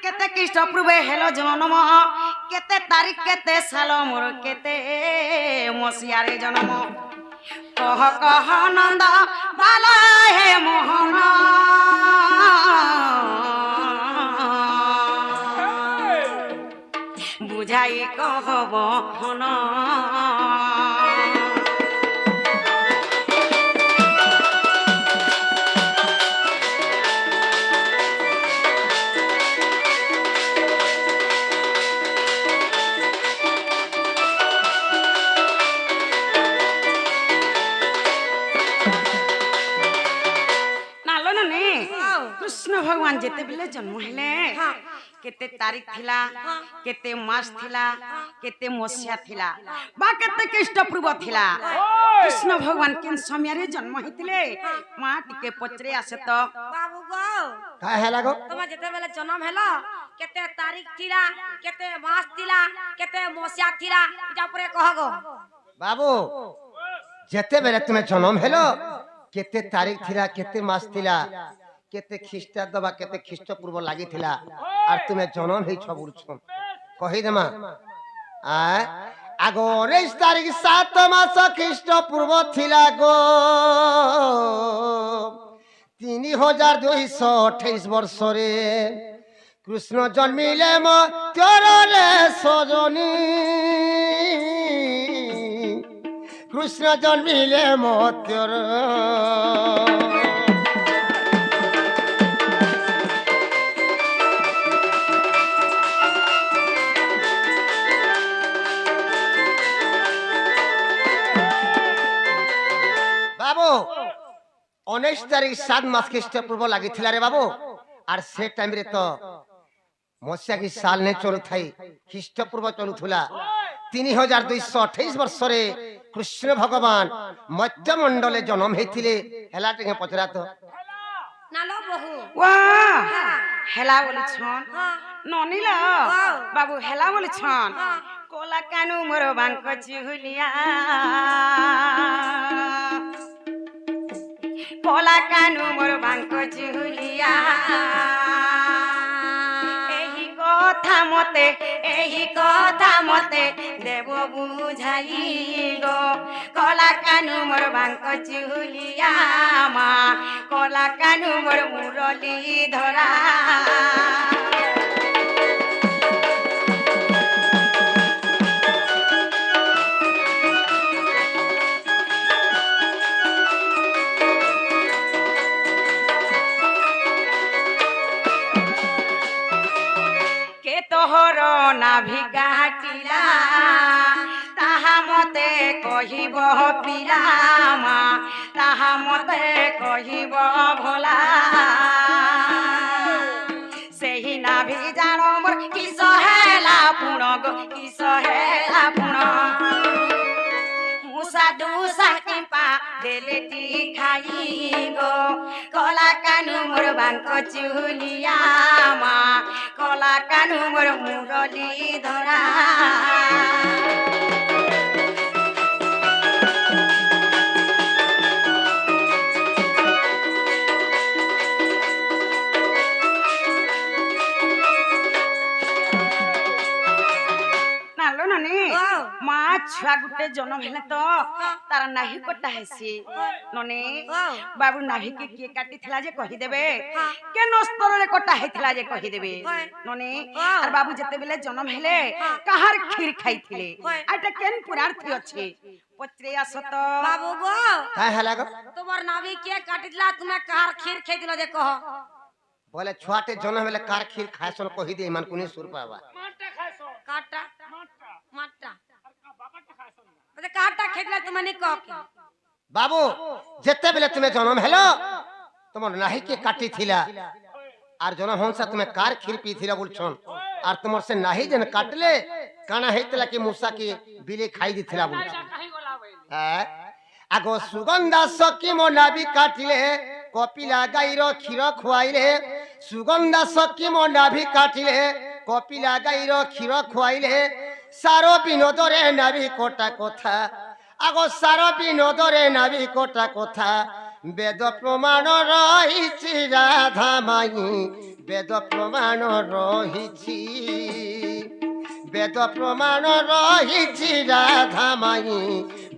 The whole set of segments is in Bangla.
কেতে খ্রিস্ট পূর্বে হেলো জন্ম কেতে তারিখ কেতে সাল মোর কেতে মসিয়ারে জন্ম কহ কহ নন্দ বালা হে মোহন বুঝাই কহ বহন कृष्ण भगवान जेते बेले जन्म हेले केते तारीख थिला केते मास थिला केते मसिया थिला बा केते ख्रीष्ट पूर्व थिला कृष्ण भगवान केन समय रे जन्म हेतिले मा टिके पचरे आसे तो बाबू गो का हेला गो तुम जेते बेले जन्म हेलो केते तारीख थिला केते मास थिला केते मसिया थिला इटा परे कह गो बाबू जेते बेले तुमे जन्म हेलो केते तारीख थिला केते मास थिला केते ख्रीष्टाब्द बा केते ख्रीष्ट पूर्व लागि थिला और तुमे जन्म हे छ बुरछ कहि देमा आ आगो 19 तारीख 7 मास ख्रीष्ट पूर्व थिला गो 3228 वर्ष रे कृष्ण जन्मिले म तोरले सजनी कृष्ण जन्मिले म तोर बाबू 19 तारीख 7 मास ख्रीष्ट पूर्व लागि थिला रे बाबू और से टाइम रे तो मसिया की साल ने चलु थाई ख्रीष्ट पूर्व चलु थुला 3228 वर्ष रे कृष्ण भगवान मध्य मंडले जन्म हेथिले हेला टिके पचरा तो नालो बहु वाह हेला बोली छन ननिला बाबू हेला बोली छन कोला कानु मोर बांक चिहुलिया कोला कानु मोर बांक चिहुलिया एही कथा मते देव बुझाई गो कोला कानु मोर बांक चिहुलिया मा कोला कानु मोर मुरली धरा तोहर नाभि काटिला ताहा मते कहिब पिला मा ताहा मते कहिब भोला सेही नाभि जान मोर किस हेला पुण गो किस हेला पुण मुसा दुसा किंपा देलेटी खाई गो कोला कानु मोर बांक चिहुलिया मा कोला कानु मोर मुरली धरा नालो ननी मा छुआ गुटे जन्म हेले तो तार नाही कोटा हेसी ननी बाबू नाही के के काटी थिला जे कहि देबे के नस्तर रे कोटा हेथिला जे कहि देबे ननी और बाबू जते बेले जन्म हेले कहार खीर खाई थिले आटा केन पुरार्थी अछि पचरे आसत बाबू गो का हेला गो तुम्हार नाभि के काटिला तुमे कहार खीर खाई दिलो जे कह बोले छुआटे जन्म हेले कार खीर खायसन कहि दे मान कुनी सुर पावा माटा खायसन काटा माटा बाबाटा खायसन अरे काटा खेतला तुमे नि कह के बाबू जेते बेले तुमे जन्म हेलो तुमर नाही के काटी थिला और जन्म हंसा तुमे कार खीर पी थिला बोलछन और तुमर से नाही जन काटले काना हेतला कि मूसा की बिले खाई दी थिला बोलछन आगो सुगंधा सखी मो नाभि काटिले कपिला गाईर क्षीर खुआइले सुगंधा सखी मो नाभि काटिले कपिला गाईर क्षीर खुआइले सारो विनोद रे नाभि कोटा कथा आगो सारो विनोद रे नाभि कोटा कथा বেদ প্রমাণ রহিছি রাধা মাই বেদ প্রমাণ রহিছি বেদ প্রমাণ রহিছি রাধা মাই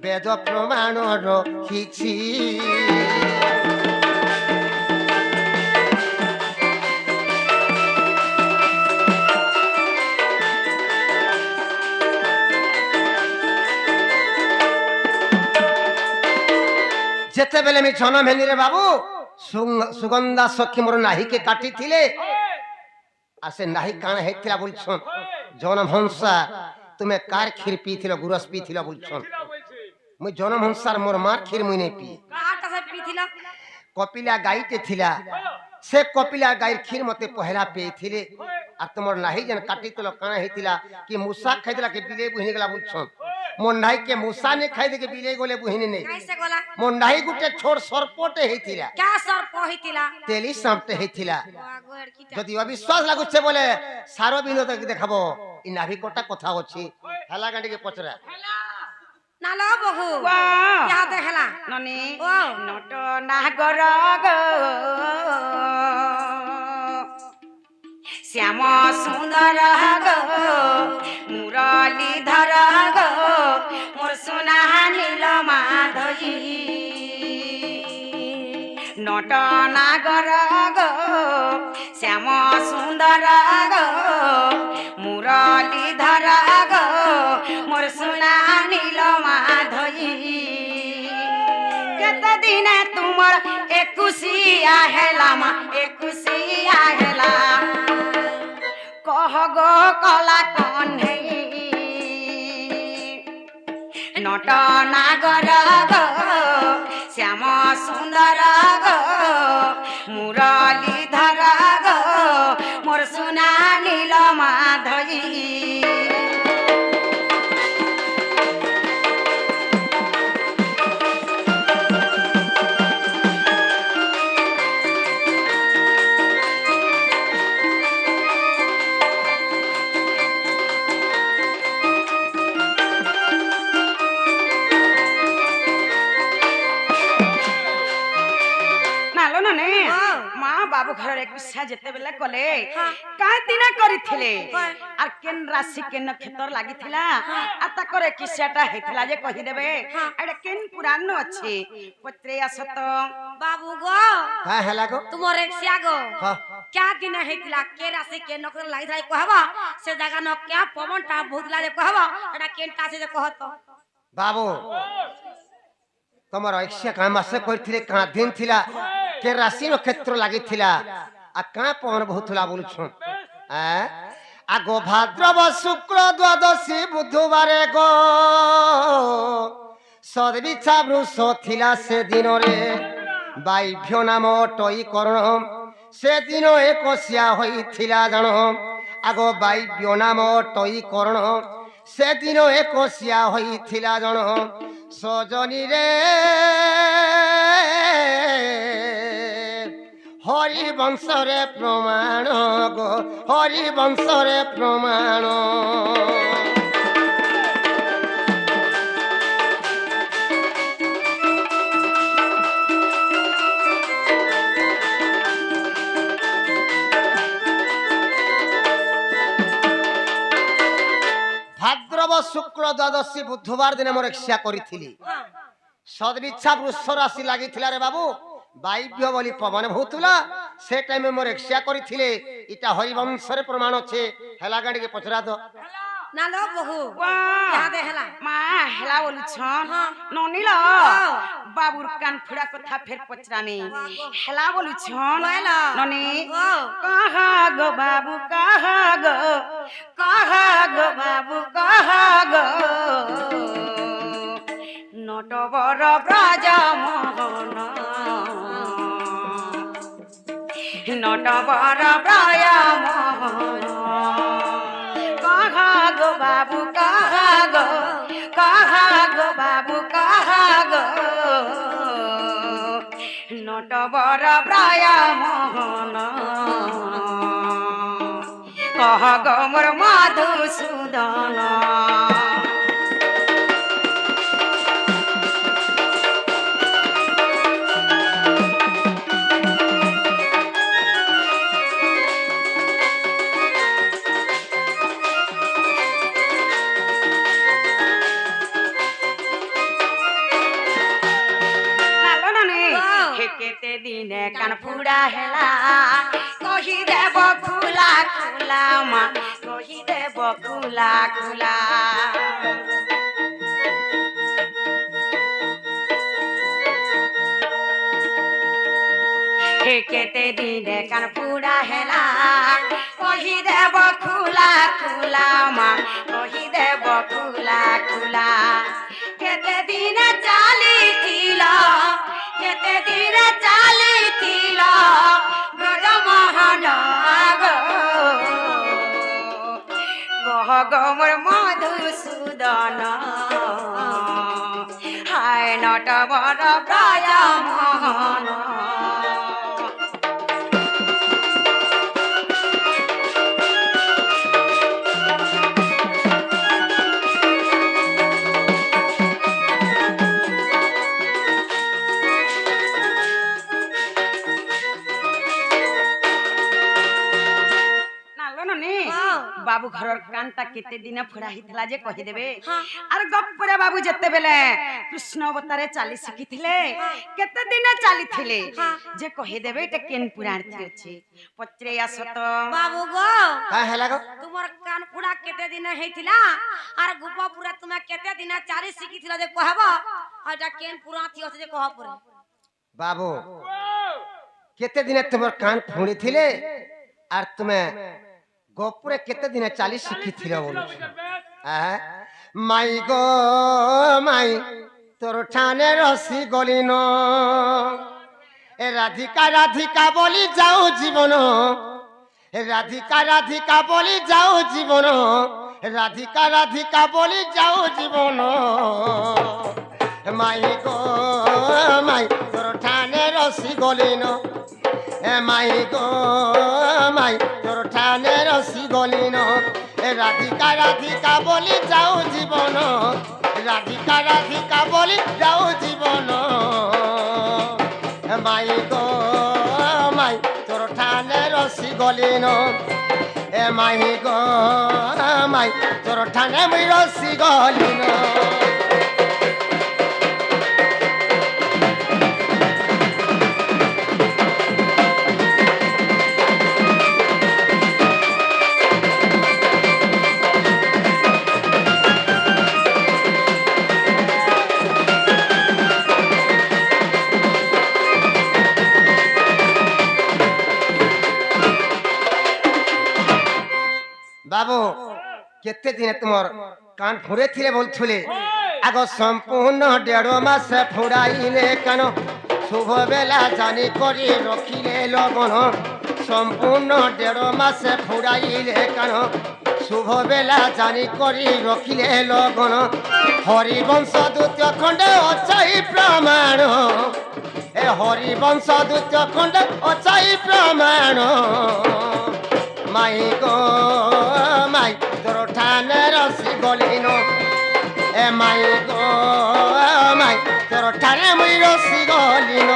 বেদ প্রমাণ রহিছি যেতেবেলে আমি জনম হেলি রে বাবু সুগন্ধা সখী মোর নাহিকে কাটিଥିଲେ আর সে নাহি কাণ ହେଇଥିଲା বলছন জনম হংসা তুমি কার ক্ষীর পিছিল গুরস পিছিল বলছন মুই জনম হংসার মোর মার ক্ষীর মুই নেই পি কাটা সে পিথিলা কপিলা গাইতে থিলা সে কপিলা গাইর ক্ষীর মতে পহেলা পেয়েছিলে আর তোমার নাহি যেন কাটিছিল কাণ ହେଇଥିଲା কি মুসা খাইଥିଲା কি বিলে বুহিনি গলা বলছন মোর নাহি কে মুসা নে খাই দেখে বিলে গলে বুহিনি নেই কাইসে গলা মোর নাহি গুটে ছোট সর্পটে ହେଇଥିଲା কা সর্প হইতিলা তেলি সামটে ହେଇଥିଲା আগো এড়কিটা যদি অবিশ্বাস লাগুছে বলে সার বিনোদ দেখাবো ই নাভি কটা কথা ଅଛି হেলা গাঁটিকে পচরা নালো বহু ওয়াও ইয়া দেখলা ননি ওয়াও নট নাগর গো শ্যাম সুন্দর গো মুরলীধর গো মোর সোনা নীল মাধবী নট নাগর গো শ্যাম সুন্দর গো মুরলীধর গো মোর সোনা নীল মাধবী কেতে দিনে তুমর একুশিয়া হেলা মা একুশিয়া হেলা কহ গো কলা কণ্ঠে নট নাগর গো শ্যাম সুন্দর গো মুরলীধর গো মোর সোনা নীল মাধবী নালো ননে মা বাবু ঘরে কুসা যেতেবেলে গলে কাঁ দিনা করিଥିଲେ আর কেন রাশি কেন ক্ষেতর লাগিଥିଲା আর তাকরে কিসাটা হেতিলা যে কহি দেবে এডা কেন পুরাণ আছে পত্রে আসত বাবু গো হ্যাঁ হেলা গো তোমার এক্সিয়া গো হ্যাঁ क्या दिन हेतिला के राशि के नकर लाई थाई कहबा से जगह न क्या पवन टा भूतला जे कहबा एटा केनटा से जे कहत বাবু তোমার ঐক্ষ্য কাঁ মাসে কইছিলে কাঁ দিন থিলা কে রাশি নক্ষত্র লাগিଥିଲା আর কাঁ পবন বহুতলা বলছুন আগো ভাদ্রব শুক্ল দ্বাদশী বুধবারে গো সদবিছা বৃষ থিলা সে দিনরে বাইভ্য নাম টই কর্ণ সেদিন একশিয়া হইଥିଲା জাণ আগো বাইভ্য নাম টই কর্ণ সেদিন একশিয়া হইଥିଲା জাণ সজনী রে হরি বংশরে প্রমাণ গো হরি বংশরে প্রমাণ ভাদ্রব শুক্ল দ্বাদশী বুধবার দিনে মোর এক্সিয়া করিଥିଲି সদবিচ্ছা বৃষ রাশি লাগিଥିଲା রে বাবু বাইভ্য বলি পবন ভূতুলা সে টাইমে মোর এক্সিয়া করিଥିଲେ এটা হরিবংশরে প্রমাণ আছে হেলা গাড়িকে পচরা তো না লো বহু ওয়াও ইয়া দেখলা মা হেলা বলছন ননিল বাবুর কান ফুড়া কথা ফের পচরানি হেলা বলছন বলো। ননি ও কাহা গো বাবু কাহা গো বাবু কাহা গো নটবর ব্রজ মোহন নটবর ব্রজ মোহন কাহা গো বাবু কাহা গো বাবু কাহা গো নটবর ব্রজ মোহন কহ গো মোর মধুসূদন পুড়া হেলা কহি দেব খুলা খুলা মা কহি দেব খুলা খুলা কেতে দিনে কান পুড়া হেলা কহি দেব খুলা খুলা মা কহি দেব খুলা খুলা কেতে দিনে চালিছিল কেতে দিনে চালিছিল ব্রজমোহন গো গহ গমর মধুসূদন হায় নট বড় ব্রজমোহন বাবু ঘরর কানটা কেতে দিনে ফোড়া হিতলা যে কহি দেবে আর গপ্পরে বাবু যেতে বেলে কৃষ্ণ অবতারে চালি শিখিଥିଲେ কেতে দিনে চালিଥିଲେ যে কহি দেবে এটা কেন পুরাণী আছে পচরে আসত বাবু গো হ্যাঁ হেলা গো তোমার কান পুরা কেতে দিনে হেইতিলা আর গোপপুরে তুমি কেতে দিনে চালি শিখিছিল যে কহব এটা কেন পুরাণী আছে যে কহ পরে বাবু কেতে দিনে তোমার কান ফুঁড়িছিলে আর তুমি গোপুরে কেতে দিনে চালি শিখিছিল বলছো মাই গো মাই তোর ঠানে রসি গলিন এ রাধিকা রাধিকা বলি যাও জীবন এ রাধিকা রাধিকা বলি যাও জীবন রাধিকা রাধিকা বলি যাও জীবন মাই গো মাই তোর ঠানে রসি গলিন এ মাই গো মাই তোর ঠানে রসি গলিন এ রাধিকা রাধিকা বলি যাও জীবন রাধিকা রাধিকা বলি যাও জীবন এ মাই গো মাই তোর ঠানে রসি গলিন এ মাই গো মাই তোর ঠানে মুই রসি গলিন বাবু কেতে দিনে তোমার কান ফুঁড়ে ছিলে বলছিলে আগ সম্পূর্ণ 1.5 মাস ফুড়াইলে কেন শুভ বেলা জানি করি রখিলে লগন সম্পূর্ণ 1.5 মাস ফুড়াইলে কেন শুভ বেলা জানি করি রখিলে লগন হরিবংশ দ্বিতীয় খণ্ডে অচাই প্রমাণ এ হরিবংশ দ্বিতীয় খণ্ডে অচাই প্রমাণ মাই গো মাই তোর ঠানে রসি গলিন এ মাই গো মাই তোর ঠানে মুই রসি গলিন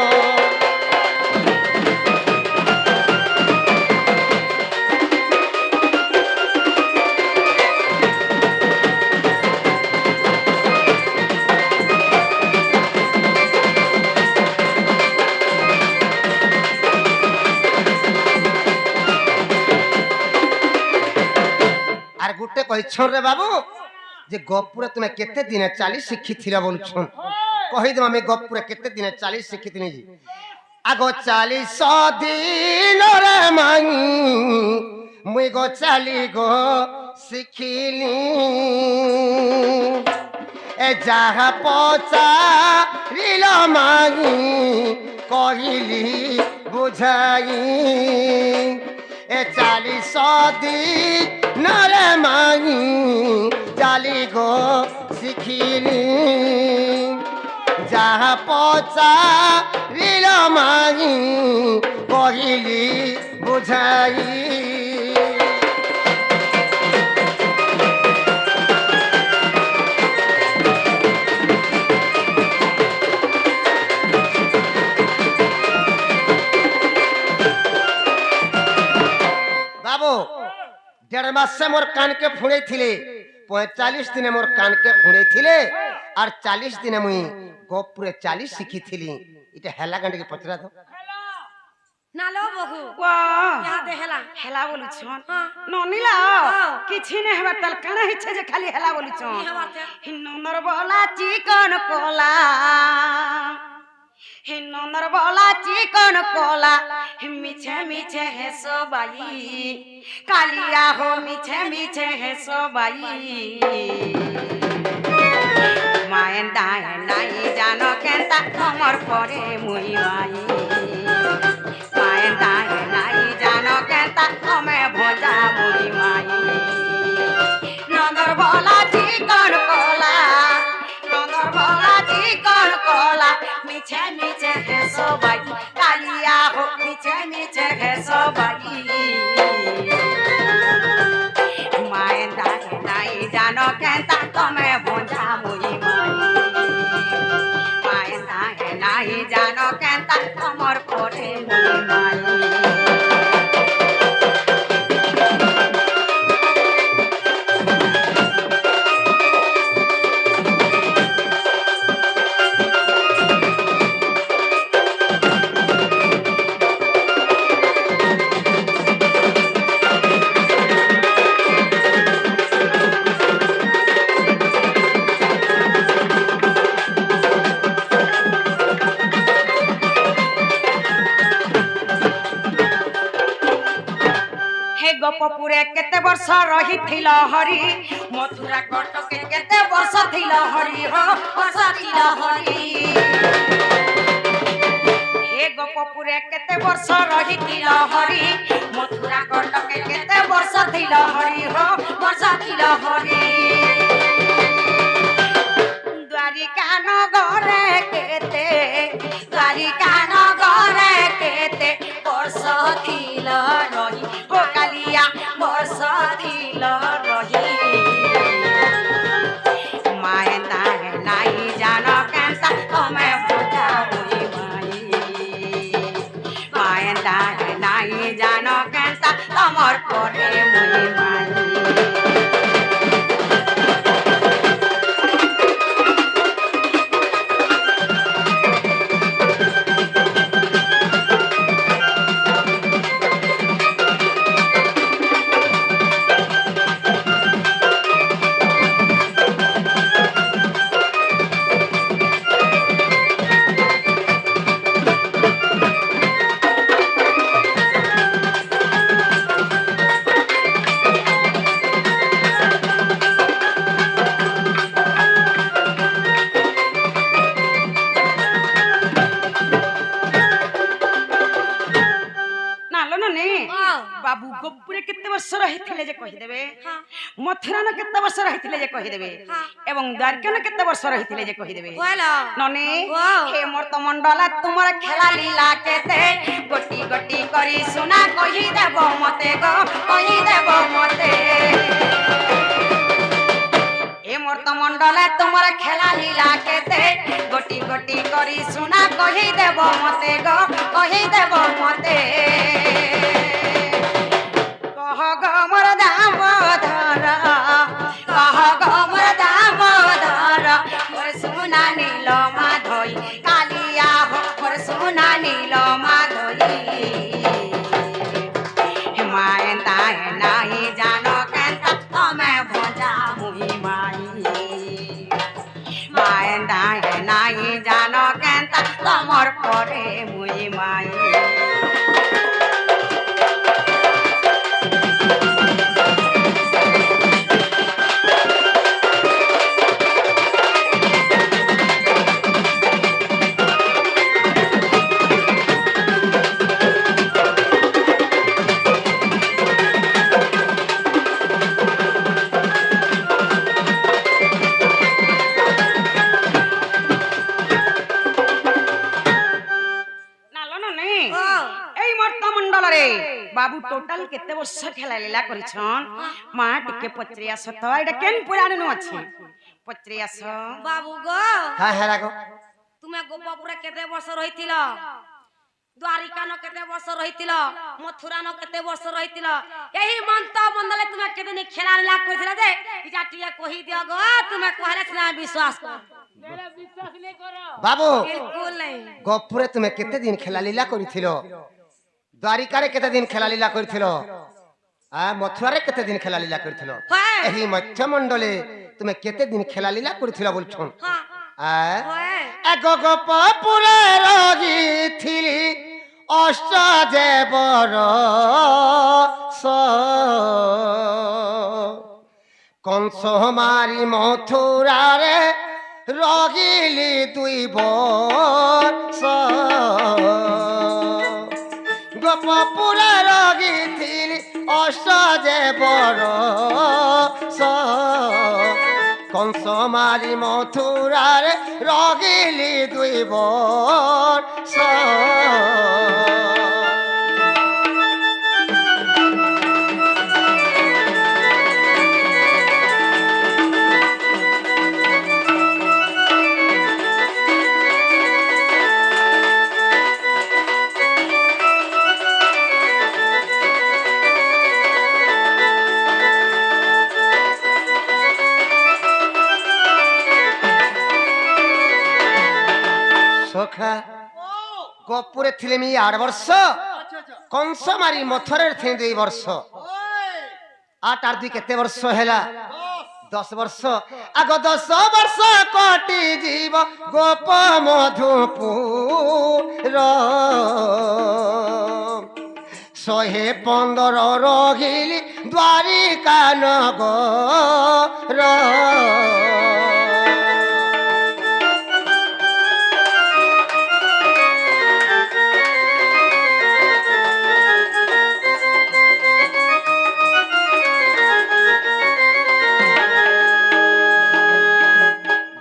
গুটে কইছ রে বাবু যে গপুরে তুমি কেতে দিনে চালি শিখিছিল বলছ কহি দেব আমি গপুরে কেতে দিনে চালি শিখিತೀನಿ জি আগ 40 দিন রে মাই মুই গো চালি গো শিখিলি এ যাহা পচারিল মাই কহিলি বুঝাই এ 40 দিন নরে মাই চালি গো শিখিলি যাহা পচারিল মাই কহিলি বুঝাই বাবু 1.5 মাস মোর কানকে ফুঁড়েছিলে 45 দিনে মোর কানকে ফুঁড়েছিলে আর 40 দিনে মুই গোপুরে চালি শিখিଥିଲି এটা হেলা কান্ডকে পচরা তো নালো বহু वा ইহা দেহেলা হেলা বলুছন হ্যাঁ। ননিলা হ্যাঁ। কিছু না হেবা তাল কানা ইচ্ছে যে খালি হেলা বলুছন কি হবাতে হিন্নর বলা চিকন কোলা হিন্নর বলা চিকন কোলা মিছে মিছে হেসো বাই কালিয়া হো মিছে মিছে হেসো বাই মায়ের দায় নাই জানো কেনতা তোমার পরে মুই মাই মায়ের দায় নাই জানো কেনতা তুমি ভোজা মুই মাই নন্দর বলা চিকন কোলা নন্দর বলা চিকন কোলা মিছে মিছে হেসো বাই কালিয়া হো মিছে মিছে হেসো বাই মায়ের দায় নাই জানো কেনতা তুমি ভোজা মুই মাই মায়ের দায় নাই জানো কেনতা তোমার পরে মুই মাই हे गोपपुरे केते वर्ष रहिथिल हरि मथुरा कटके केते वर्ष थिल हरि हो वर्ष थिल हरि हे गोपपुरे केते वर्ष रहिथिल हरि मथुरा कटके केते वर्ष थिल हरि हो वर्ष थिल हरि द्वारिका नगरे केते द्वारिका नगरे केते वर्ष थिल रहि हो कालिया वर्ष थिल रहि माए दाए नाई जानो केनता तमे बुझा हुई माई माए दाए नाई जानो केनता तमर परे मुई माई नालो नने बाबू गोपुरे केते वर्ष रहिथिले जे कहि देबे मथुरा न केते वर्ष रहिथिले जे कहि देबे एवं द्वारका न केते वर्ष रहिथिले जे कहि देबे बोलो नने हे मोर तो मंडला तुमर खेला लीला केते गोटी गोटी करी सुना कहि देबो मते गो कहि देबो मते हे मोर तो मंडला तुमर खेला लीला केते गोटी गोटी करी सुना कहि देबो मते गो कहि देबो मते कह गो मोर दामोदर कह गो मोर दामोदर मोर सुना नील माधोई कालिया हो मोर सुना नील माधोई माए दाए नाही जानो केनता तमे भोजा मुई माई माए दाए नाही जानो केनता तमर परे मुई माई बाबू टोटल केते वर्ष खेला लीला करिछन मा टिके पचरी आस तो एटा केन पुराण नु अछि पचरी आस बाबू गो हाँ हेरा गो तुमे गोपपुरे केते वर्ष रहिथिल द्वारिका न केते वर्ष रहिथिल मथुरा न केते वर्ष रहिथिल एही मंत बंदले तुमे केते नि खेला लीला करिथिल जे इटा टिया कहि दियो गो तुमे कहले सिना विश्वास कर तेरे विश्वास नहीं करो बाबू बिल्कुल नहीं गोपुरे तुमे केते दिन खेला लीला करिथिलो দ্বারিকারে কেতে দিন খেলা লীলা করিছিল মথুরারে কেতে দিন খেলা লীলা করিছিল হ্যাঁ। এই মধ্যমণ্ডলে তুমি কেতে দিন খেলা লীলা করিছিল বলছন হ্যাঁ এক গোপপুরে রগিছিলি অষ্ট দেবর কংস মারি মথুরারে রগিলি দুই বর্ষ গোপপুরে রগিছিলি অষ্ট দেবর কংস মারি মথুরারে রগিলি দুই বর্ষ সখা গোপুরে ଥିଲେ मी 8 ବର୍ଷ କଂସ ମାରି ମଥୁରାରେ ଥିଲେ 2 ବର୍ଷ 8 আর 2 କେତେ ବର୍ଷ ହେଲା 10 ବର୍ଷ ଆଗ 10 ବର୍ଷ କଟି ଯିବ ଗୋପ ମଧୁପୁର 115 ରଗିଲି ଦ୍ୱାରିକା ନଗର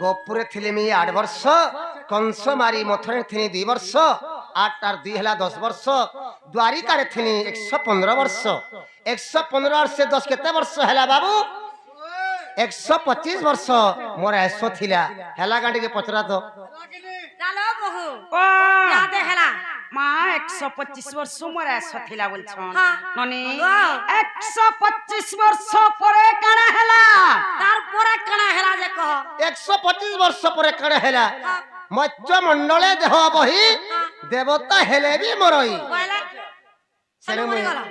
গোপুরে ଥିଲେ मी 8 ବର୍ଷ କଂସ ମାରି ମଥୁରାରେ ଥିଲେ 2 ବର୍ଷ 8 আর 2 ହେଲା 10 ବର୍ଷ ଦ୍ୱାରିକାରେ ଥିଲେ 115 ବର୍ଷ 115 আর से 10 କେତେ ବର୍ଷ ହେଲା ବାବୁ 125 ବର୍ଷ ମୋର ଏସो ଥିଲା ହେଲା ଗାଣ୍ଡିକେ ପଚରା ତ ଚାલો ବହୁ ও याद हैला মা 125 বর্ষ মোর এস থিলা বলছন হ্যাঁ। ননি হ্যাঁ। 125 বর্ষ পরে কানা হেলা তারপরে কানা হেলা যে কহ 125 ବର୍ଷ ପରେ କଣ ହେଲା ମତ୍ସ୍ୟ ମଣ୍ଡଳେ ଦେହ ବହି ଦେବତା ହେଲେ ବି ମରଇ কইলা ସେରେ ସେନୁ ମୁଁ ମରି ଗଲା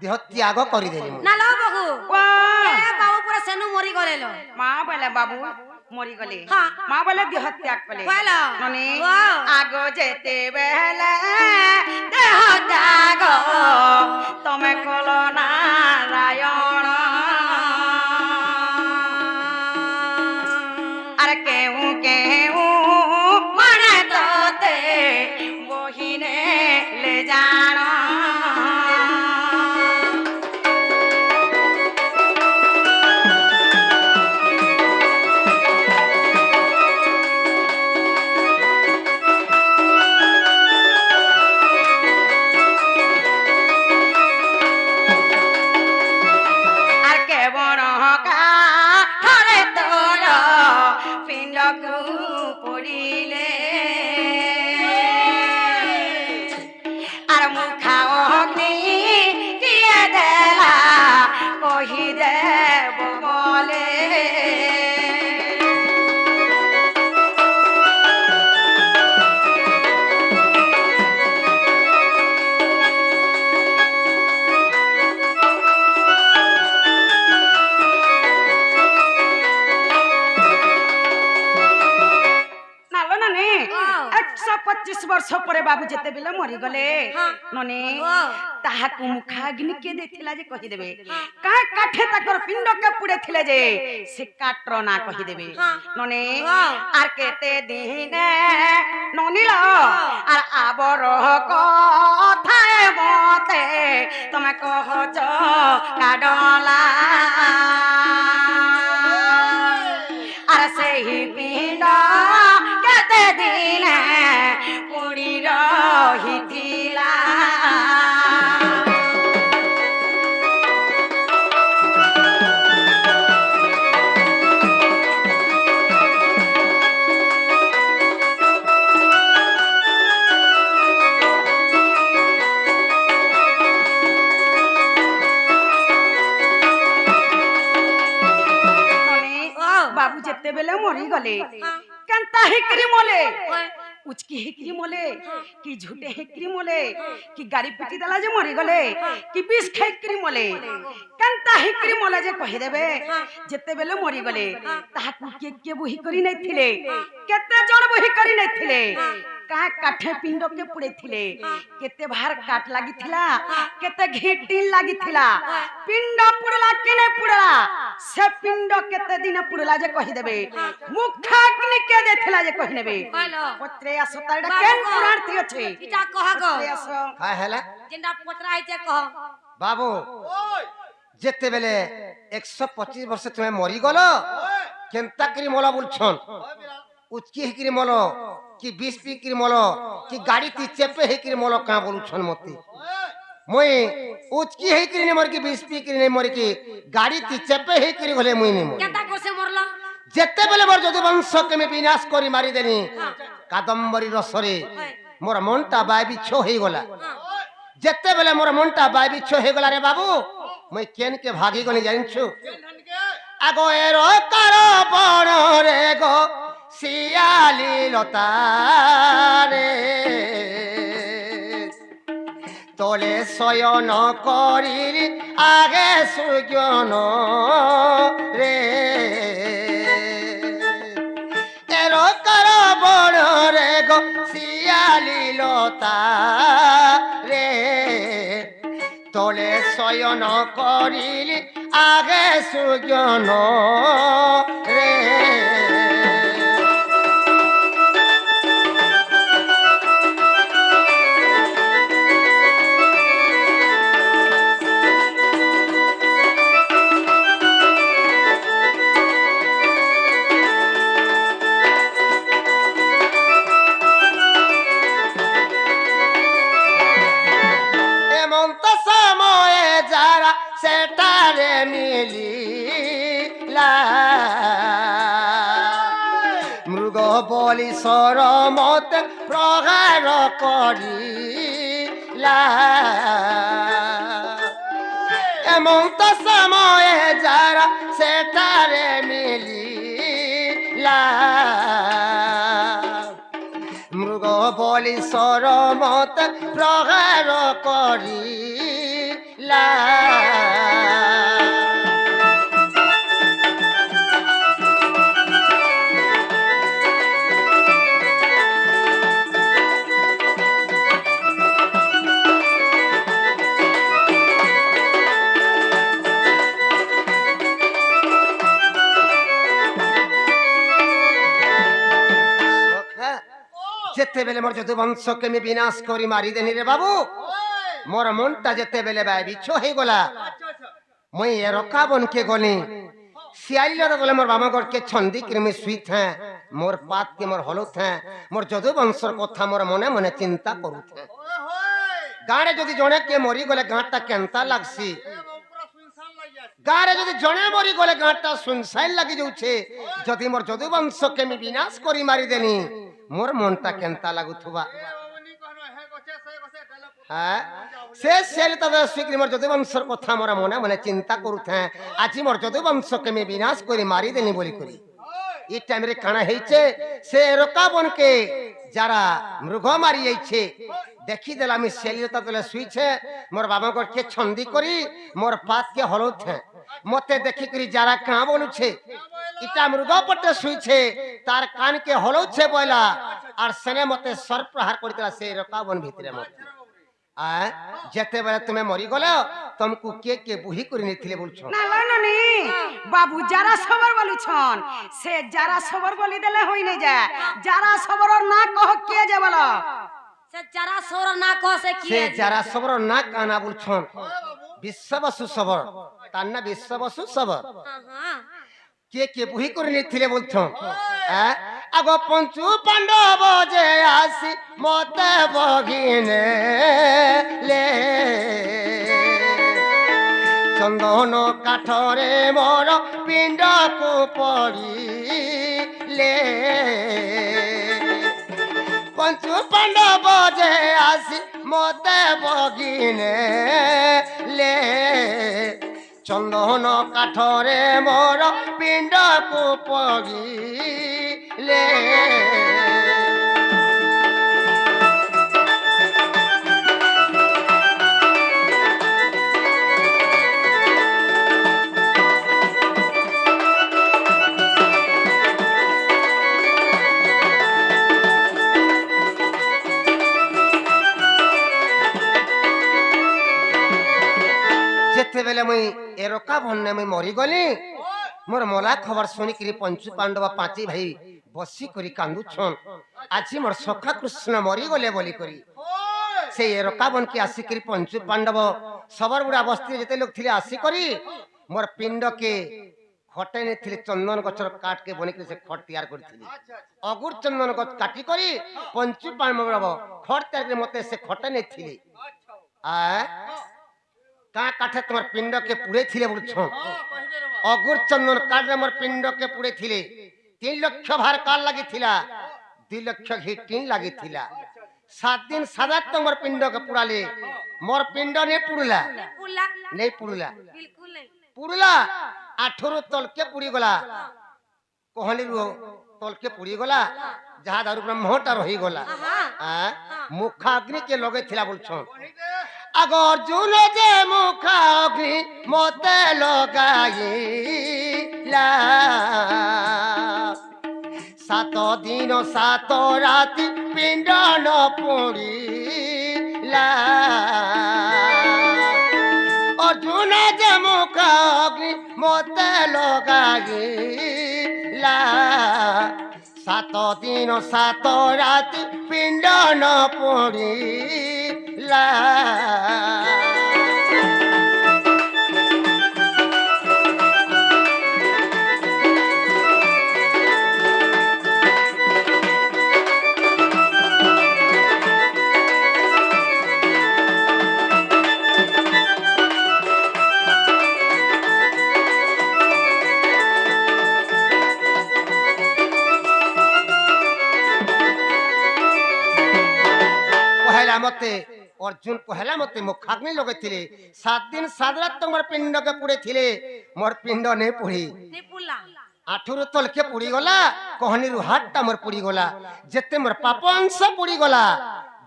ଦେହ ତ୍ୟାଗ କରିଦେଲି ମୁଁ না লো বহু ও এ বাবু পুরা সেনু মরি গলেলো মা বলে বাবু মরি গলে হ্যাঁ। মা বলে দেহ ত্যাগ কলে কইলা ননি ওয়াও। আগ যেতে বেলে দেহ ত্যাগ তুমি কল নারায়ণ আর কেউ কেউ মনে তোতে বহিনে লে জান আর কেবল কাঠরে তোর পিণ্ডকু পড়িলে আর মুখা অগ্নি দিয়ে দেলা কহি দেব বলে নালো নানি ওয়াও। 125 ବର୍ଷ ପରେ ବାବୁ ଯେତେବେଳେ ମରିଗଲେ ହଁ। ନନି ওয়াও। ତାହାକୁ ମୁଖାଗ୍ନି କିଏ ଦେଇଥିଲା ଯେ କହିଦେବେ କାହା କାଠେ ତାଙ୍କର ପିଣ୍ଡ କାପୁଡେ ଥିଲେ ଯେ ସେ କାଠର ନା କହିଦେବେ ହଁ। ନନି ওয়াও। আর কেতে দিনে ননিল আর আবর কথায় মতে তুমি কহছ কাডলা আর সেই পিণ্ড কেতে দিনে পুড়ি রহিছিলা ওয়াও। বাবু যেতেবেলে মরি গলে কেনতা হিকরি মলে উচকি হেকরি মলে কি ঝুটে হেকরি মলে কি গাড়ি পিটি দেলা যে মরি গলে কি বিষ খাইকরি মলে কেনতা হেকরি মলে যে কহি দেবে যেতেবেলে মরি গলে তাহাকু কে বহি করি নাই থিলে কেতে জন বহি করি নাই থিলে का काठे पिंड के पुड़े थिले केते भार काट लागी थिला केते घेटीन लागी थिला पिंड पुड़ला के ने पुड़ला से पिंड केते दिन पुड़ला जे कहि देबे मुखा अग्नि के दे थिला जे कहि नेबे पत्रे आसो तारडा केन पुराण थी अछि इटा कह गो पत्रे आसो का हैला जिंदा पोतरा है कह बाबू जेते बेले 125 वर्ष तुम्हें मरी गलो केनता करी मोला बोलछन उचकी हेकरी मोलो कि 20 पीकरी मोलो कि गाड़ी ती चेपे हेकरी मोलो का बोलछन मती मुई उचकी हेकरी ने मर की 20 पीकरी ने मर की गाड़ी ती चेपे हेकरी गले मुई ने मर केता कोसे मरला जेते बेले मोर जदु वंश के में विनाश करी मारी देनी कादम्बरी रसरे मोर मनटा बाय बिछो हे गला जेते बेले मोर मनटा बाय बिछो हे गला रे बाबू मुई केन के भागी गनी जानछु आगो एरो कारो बण रे गो सियाली लतारे तले शयन करी आगे सुज्ञन रे एरो कारो बण रे गो सियाली लतारे तले शयन करी आगे सुज्ञन रे মৃগ বলি সরমত প্রগার করিলা এমন্ত সময়ে যারা সেটারে মিলিলা মৃগ বলি সরমত প্রগার করিলা जेते बेले मोर जदु वंश के में विनाश करी मारी देनी रे बाबू मोर मनटा जेते बेले बाय बिछो हे गला मई रका बन के गनी सियाली लदा गले मोर बामा गड के छंदी कृमि सुईत है मोर पात के मोर हलुत है मोर जदु वंशर कथा मोर मने मने चिंता करूत है गाड़े जदि जणे के मरी गले गांटा केनता लागसी गारे जदि जणे मरी गले गांटा सुनसाइन लागि जाउछे जदि मोर जदु वंश के में विनाश करी मारी देनी मोर मनटा केनता लागुथुबा हां से सेल तब स्वीकृति मोर जदु वंशर कथा मोर मने मने चिंता करूथ है आज मोर जदु वंश के में विनाश करी मारी देनी बोली करी ई टाइम रे काना हेइछे से रोका बन के जारा मृग मारी जाइछे देखी देला मी सेलियता तले सुइछे मोर बाबा को के छंदी करी मोर पात के हलुत है मते देखि करी जारा का बोलुछे इटा मृग पटे सुइछे तार कान के हलुछे बोला और सने मते सर प्रहार करतला से रोका बन भितरे मत आ जेते बेले तुमे मरी गलो तुमको के बुही करी नेथिले बोलछो ना लाननी बाबू जारा सबर बोलुछन से जारा सबर बोली देले होई नै जा जारा सबर ना कह के जे बोलो से जरा सोर ना कह से की से जरा सबर ना काना बोलछन विश्ववसु सबर तान्ना विश्ववसु सबर हां के बुही करी नेथिले बोलछन आ आगो पंचु पांडव जे आसी मते बगिने ले चंदन काठरे मोर पिंड को पड़ी ले पंचु पांडव जे आसी मते बगिने ले चंदन काठरे मोर पिंड को पड़ी ले एरका भन्ने मैं मरी गली मोर मला खबर सुनी कि पंचु पांडव पांची भाई बसी करी कांदु छन आज मोर सखा कृष्ण मरी गले बोली करी से एरका बन के आसी करी पंचु पांडव सबर बुढ़ा बस्ती जते लोग थिले आसी करी मोर पिंड के खटे ने थिले चंदन गछर काट के बनी के से खट तैयार करथिली अगुर चंदन गछ काटी करी पंचु पांडव खट तैयार के मते से खटे ने थिले आ का काठे तुम्हार पिंड के पुड़े थिले बोल छो अगुर चंदन काट रे मोर पिंड के पुड़े थिले 3 लाख भार काल लागि थिला 2 लाख घी टीन लागि थिला 7 दिन 7 रात मोर पिंड के पुड़ाले मोर पिंड ने पुड़ला पुल्ला नहीं पुड़ला बिल्कुल नहीं पुड़ला 18 तल के पुड़ी गला कहली रो तल के पुड़ी गला जहां दारू ब्रह्मटा रही गला मुखाग्नि के लगे थिला बोल छो आग अर्जुन जे मुखाग्नि मते लगाइला 7 दिन 7 राति पिंड न पुड़ीला अर्जुन जे मुखाग्नि मते लगाइला 7 दिन 7 राति पिंड न पुड़ीला मते अर्जुन पहला मते मुखाग्नि लगे थिले 7 दिन 7 रात तमर पिंड के पुड़े थिले मोर पिंड ने पुड़ी नहीं पुल्ला 18 तल के पुड़ी गला कहनी रु हाटटा मोर पुड़ी गला जेते मोर पाप अंश पुड़ी गला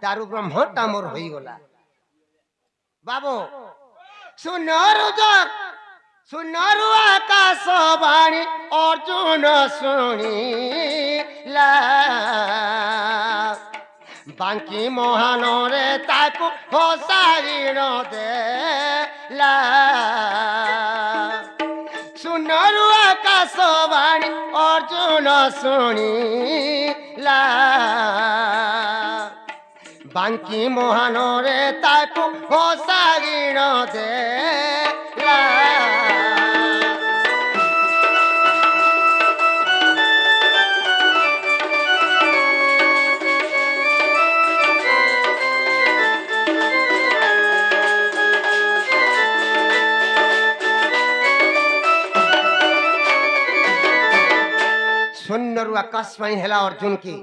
दारू ब्रह्मटा मोर होई गला बाबू सुनरु आकाश वाणी अर्जुन सुनीला बांकी मोहनरे ताकू होसारिण देला सुनरु आकाश वाणी अर्जुन सुनीला बांकी मोहनरे ताकू होसारिण देला सुनरु आकाशवाणी हेला अर्जुन की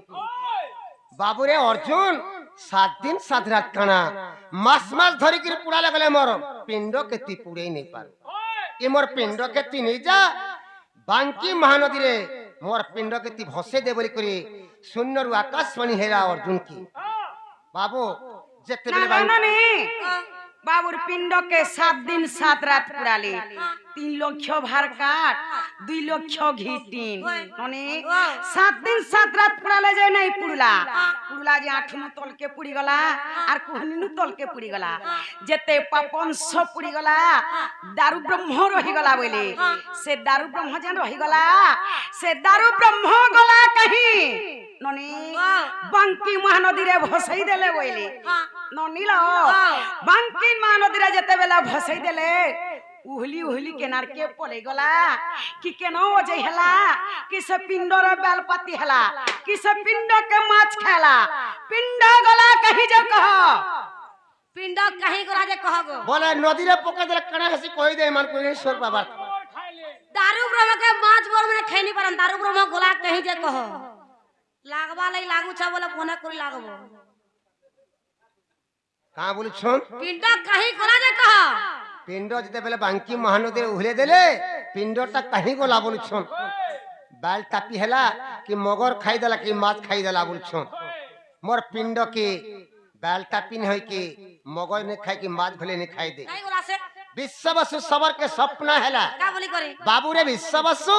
बाबूरे अर्जुन 7 दिन 7 रात काना मास धरी कर पुड़ा लगले मोर पिंड के ती पुड़े नहीं पारो ये मोर पिंड के ती नहीं जा बांकी महानदी रे मोर पिंड के ती भसे दे बोली करी सुनरु आकाशवाणी हेला अर्जुन की बाबू जेते बेले बाबूर पिंड के 7 दिन 7 रात पुराले 3 लाख भार काट 2 लाख घी टीन नने 7 दिन 7 रात पुराले जे नहीं पुड़ला पुड़ला जे 8 नु तल के पुड़ी गला आर कोहनी नु तल के पुड़ी गला जेते पापन सब पुड़ी गला दारू ब्रह्म रही गला बोले से दारू ब्रह्म जन रही गला से दारू ब्रह्म गला कहीं ननी बांकी महानदी रे भसई देले बोले ननी लो बांकी महानदी रे जते बेला भसई देले उहली उहली केनार के पले गला कि केनो ओजे हला कि से पिंड रे बेलपति हला कि से पिंड के माछ खाला पिंड गला कहीं जे कह पिंड कहीं गला जे कहगो बोले नदी रे पके देले कणे हसी कहि दे मन कोई सोर बाबा दारू ब्रह्म के माछ बोर में खैनी परन दारू ब्रह्म गला कहीं जे कह लागबा लई लागू छ बोले फोन करी लागबो का बोली छन पिंड कहीं गला जे कह पिंड जते बेले बांकी महानदी उहले देले पिंडटा कहीं गला बोली छन बाल टापी हला कि मगर खाई देला कि माछ खाई देला बोली छन मोर पिंड के बाल टापी न होई कि मगर ने खाई कि माछ भले ने खाई दे कहीं गला से विश्ववसु सबर के सपना हैला का बोली करी बाबू रे विश्ववसु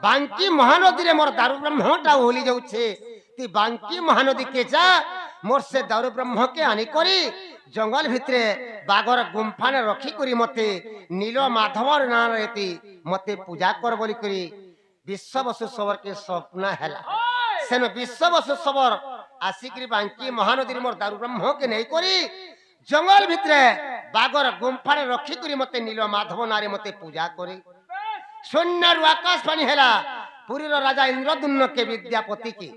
बांकी महानदी रे मोर दारू ब्रह्मटा होली जाउ छे ती बांकी महानदी के जा मोर से दारू ब्रह्म के आनी करी জঙ্গল ভিতরে বাগর গুম্ফানে রখি করি মতে নীল মাধবর নাম রেতি মতে পূজা কর বলি করি বিশ্ববসু সবরকে স্বপ্ন হেলা সেন বিশ্ববসু সবর আসিকি বাঙ্কি মহানদীর মোর দারু ব্রহ্মকে নেই করি জঙ্গল ভিতরে বাগর গুম্ফানে রখি করি মতে নীল মাধব নারে মতে পূজা করি শূন্যরু আকাশ পানি হেলা পুরীর রাজা ইন্দ্রদুম্নকে বিদ্যাপতিকে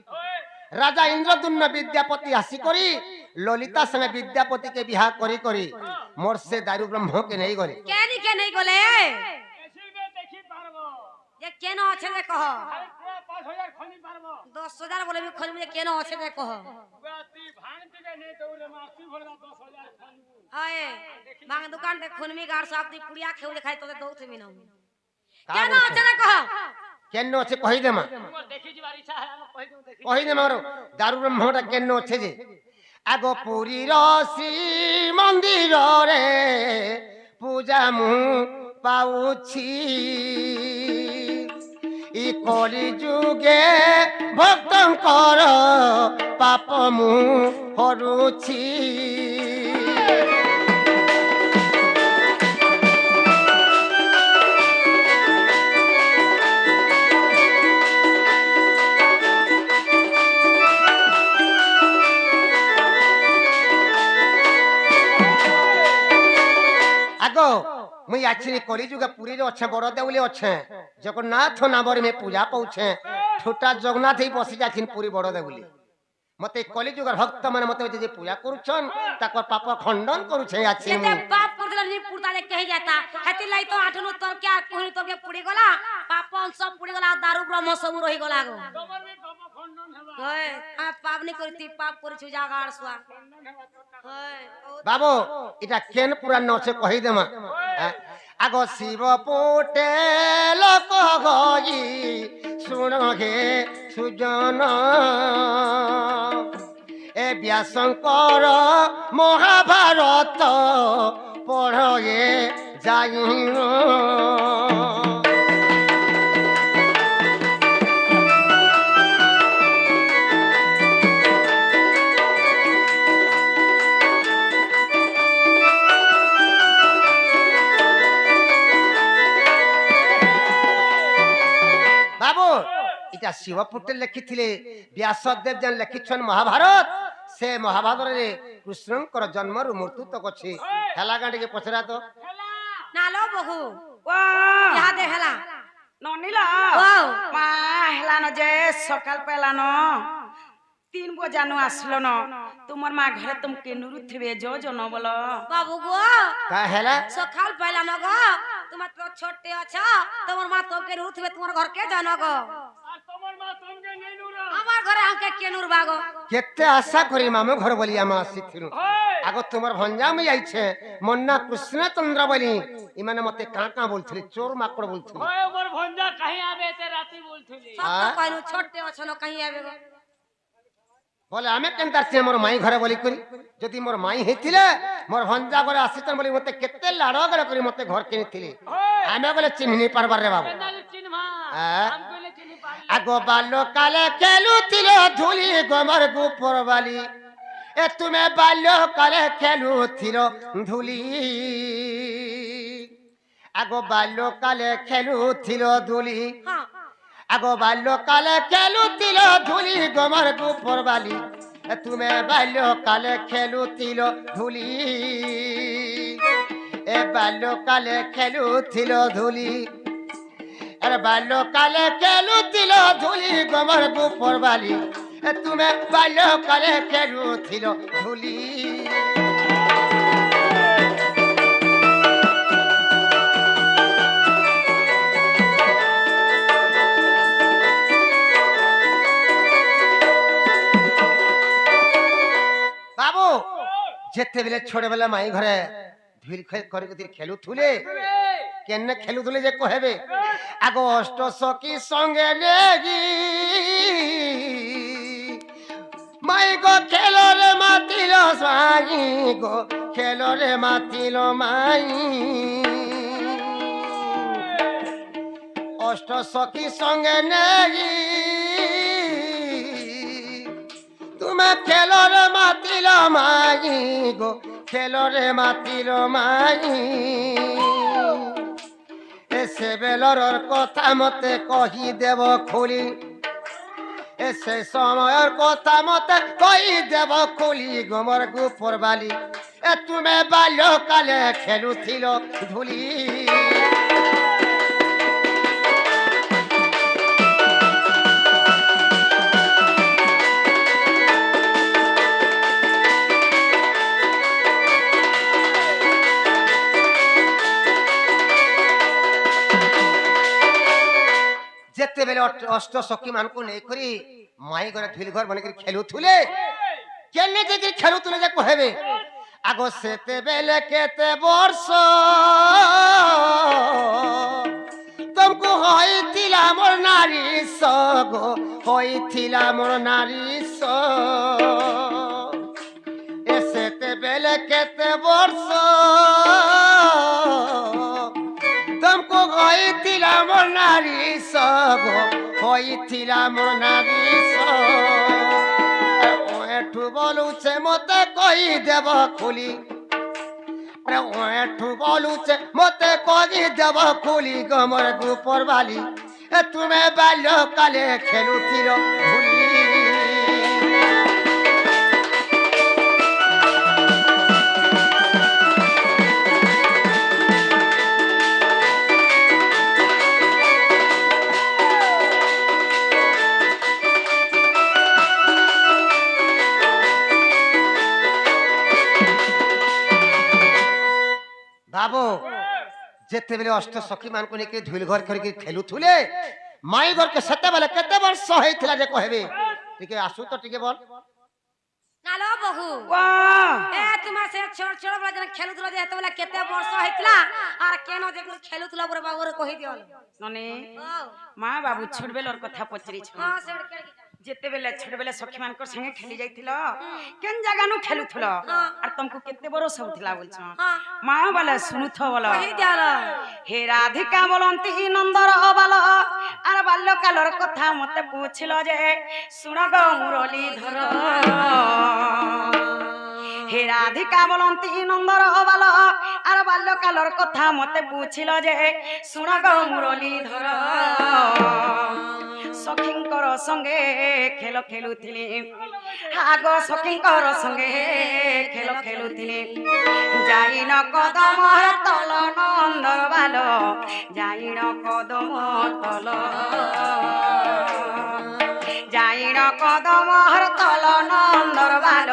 রাজা ইন্দ্রদুম্ন বিদ্যাপতি আসি করি ললিতা সঙ্গে বিদ্যাপতিকে বিবাহ করি করি মোর সে দারু ব্রহ্মকে নেই গলে কেনি কে নেই গলে এসিবে দেখি পারবো যে কেন আছে রে কহ আরে পুরা 5000 খনি পারবো 10000 বলে খনি যে কেন আছে রে কহ তুই ভাঙ দিবে নেই দৌড়ে মাছি ভরলা 10000 খনি হায় মাং দোকান তে খুনমি গার সাপ দি পুড়িয়া খেউ দেখাই তোতে দৌথমি না কেন আছে রে কহ কেন আছে কহি দেমা মোর দেখি ଯିବାର ইচ্ছা হয় আমি কই দઉં দেখি কহি দেমা দারু ব্রহ্মটা কেন আছে যে আগ পুরীর শ্রী মন্দির রে পূজা মু পাউছি ই কলি যুগে ভক্তঙ্কর পাপ মু হরুছি আগো মুই আছি কলিযুগে পুরীর অছে বড় দেউলি অছে জগন্নাথ নামরে মে পূজা পাউছে ছোটা জগন্নাথ হি বসি যাচ্ছেন পুরী বড় দেউলি মতে কলিযুগের ভক্ত মানে মতে যে পূজা করুছন তাকর পাপ খণ্ডন করুছে আছি যেতে পাপ করদিলা নি পুরতা দে কহি যাতা হেতি লাই তো আঠনু তোর কে আর কোহিনি তোর কে পুড়ি গলা পাপ সব পুড়ি গলা দারু ব্রহ্ম সব রহি গলা গো তোমার বি পাপ খণ্ডন হেবা হয় আ পাপ নি করতি পাপ করিছু জাগার সুয়া খণ্ডন হেবা তোটা হয় বাবু এটা কেন পুরাণ আছে কহি দেমা আগ শিব পুটে লোক গই শুণ হে সুজন এ ব্যাসঙ্কর মহাভারত পড়ে যাই বাবু এটা শিবপুটে লিখিলে ব্যাসদেব যেন লিখিছন মহাভারত সে মহাভারতরে কৃষ্ণঙ্কর জন্মরু মৃত্যু তক আছে হেলা গাঁটিকে পচরা তো নালো বহু ও ইহা দে হেলা ননিলা ওয়াও মা হেলানো যে সকাল পেলানো 3 বজানো আসলো ন তোমার মা ঘরে তুমি কেনুরু থিবে যোজন বলো বাবু গো কা হেলা সকাল পাইলাম গো তোমার তো ছোটে আছো তোমার মা তোকে উঠবে তোমার ঘর কে জানো গো আর তোমার মা তোমাকে নেই নুরা আমার ঘরে আমাকে কেনুর বাগো কেতে আশা করি মামু ঘর বলি আমা আসিছিলু আগ তোমার ভঞ্জামি আইছে মন্না কৃষ্ণচন্দ্র বলি ইমানে মতে কা কা বলছিলি চোর মাকড় বলছিলি ওই মোর ভঞ্জা কাহি আবে তে রাতি বলছিলি সত্য কইনু ছোটে আছো না কहीं আবে গো বলে আমি কেনতারছি মোর মাই ঘরে বলি করি যদি মোর মাই হেতিলে মোর ভঞ্জা ঘরে আসিতন বলি মতে কেতে লাড় গড় করি মতে ঘর কিনিছিলি আমি বলে চিহ্নি পারবার রে বাবু নালে চিনমা হ্যাঁ? আম কইলে চিনি পারি আগ বাল্য কালে খেলুছিল ধুলি গোমর গুপর বালি এ তুমি বাল্য কালে খেলুছিল ধুলি আগ বাল্য কালে খেলুছিল ধুলি হ্যাঁ আগ বাল্য কালে খেলুছিল ধুলি গোমর গুপর বালি এ তুমি বাল্য কালে খেলুছিল ধুলি এ বাল্য কালে খেলুছিল ধুলি আরে বাল্যকালে খেলুছিল ধুলি গোমর গুপর বালি তুমি বাল্যকালে খেলুছিল ধুলি বাবু যেতেবেলে ছোটবেলা মাই ঘরে ধুল করে খেলুথুলে কেন খেলুথুলে যে কহেবে আগ অষ্ট সখী সঙ্গে নেগি মাই গো খেলরে মাতিল সাই গো খেলরে মাতিল মাই অষ্ট সখী সঙ্গে নেগি তুমি খেলরে মাতিল মাই গো খেলরে মাতিল মাই সে বেলর কথা মতে কহি দেব খুলি সে সময়ের কথা মতে কহি দেব খুলি গোমর গুপর বালি তুমি বাল্যকালে খেলুছিল ধুলি যেତେବେଳେ অষ্ট সখী মানকু নেই করি মাই ঘরে ঢিল ঘর বনে করে খেলুথুলে কেনে যে খেলুথুলে যে কহেবে আগ সেতেবেলে কেতে বর্ষ তোমাকে হইছিলা মোর নারী সগো হইছিলা মোর নারী স এ সেতেবেলে কেতে বর্ষ তোমাকে হইছিলা মোর নারী সগো হইছিলা মোর নারী স এঠু বলুছে মতে কই দেব খুলি এঠু বলুছে মতে কই দেব খুলি গমর গুপর বালি তুমি বাল্যকালে খেলুছিল ভুলি বাবু যেতেবেলে অষ্ট সখী মানকু নেকি ধুল ঘর করিকি খেলুথুলে মাই ঘরকে সেতেবেলে কেতে বর্ষ হইଥିଲା যে কহেবে টিকে আসু তো টিকে বল নালো বহু वाह এ তোমার সে ছোট ছোট বলা যেন খেলুছিল যে এতবেলা কেতে বর্ষ হইতলা আর কেন যে খেলুছিল পরে বাবুরে কহি দিও नने ও মা বাবু ছোটবেলার কথা পচরিছ হ্যাঁ সেড় কে যেতেবেলে ছোটবেলে সখী মানকর সঙ্গে খেলি যাইছিল কেন জাগানু খেলুথল আর তুমকু কেতে বরস হউথিলা বলছ হ্যাঁ মা বলে শুনুথ বল কহি দিও হে রাধিকা বলন্তি নন্দর বাল আর বাল্যকালর কথা মতে পুছিল যে শুণ গো মুরলীধর হে রাধিকা বলন্তি নন্দর বাল আর বাল্যকালর কথা মতে পুছিল যে শুণ গো মুরলীধর সখীঙ্কর সঙ্গে খেল খেলুথিলি আগ সখীঙ্কর সঙ্গে খেল খেলুথিলি যাইন কদমর তল নন্দর বাল যাইন কদমর তল যাইন কদমর তল নন্দর বাল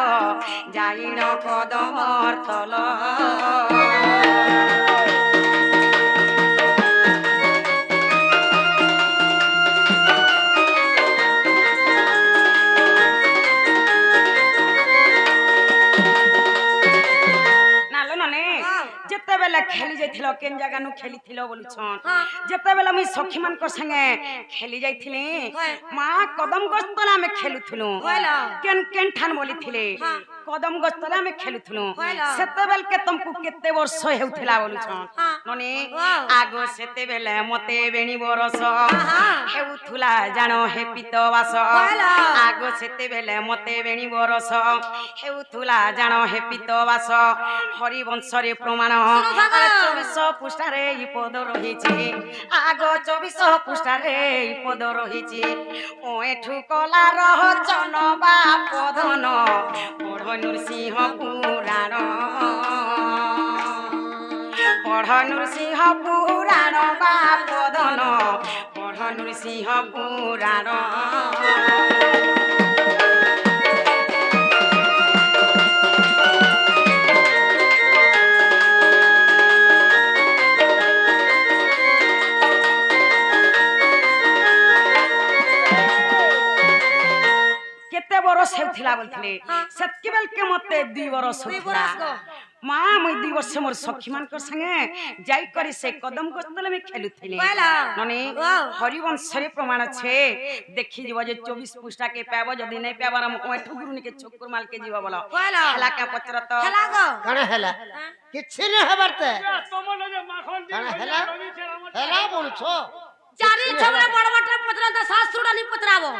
যাইন কদমর তল নালো ননে যেতেবেলে খেলি যাইছিল কেন জাগানু খেলিছিল বলছন যেতেবেলে আমি সখী মানকর সঙ্গে খেলি যাইছিলি মা কদম গস্তলে আমি খেলুথিলু কেন কেন ঠান বলিছিলে কদম গস্তলে আমি খেলুথিলু সেতেবেলকে তুমকু কেতে বর্ষ হেউথিলা বলছন ননে আগ সেতেবেলে মতে বেণী বরস হেউথুলা জানো হে পিতবাস আগ সেতেবেলে মতে বেণী বরস হেউথুলা জানো হে পিতবাস হরিবংশরে প্রমাণ 24 পৃষ্ঠারে এই পদ রহিছি আগ 24 পৃষ্ঠারে এই পদ রহিছি ও এঠু কলা রহচন বা পধন পঢ় নৃসিংহ পুরাণ পঢ় নৃসিংহ পুরাণ বা পধন পঢ় নৃসিংহ পুরাণ কেতে বরস হেউথিলা বলছিলে সেতকি বেলকে মতে 2 বরস হউথিলা মা মই 2 বর্ষ মোর সখী মানকর সঙ্গে যাই করি সে কদম গস্তলে আমি খেলুথিলি ননে হরিবংশরে প্রমাণ আছে দেখি যাব যে 24 পৃষ্ঠা কে পাব যদি নাই পাবার আমি ওঠু গুরুনিকে চক্কর মালকে যাব বলো হেলা কা পচরত খেলা গো কানে হেলা কিছি না হবারতে তোমার যে মাখন দিয়ে কানে হেলা হেলা বলছো জানি তোমরা বড় বড় পত্রান্ত শাস্ত্রটা নি পত্রাবো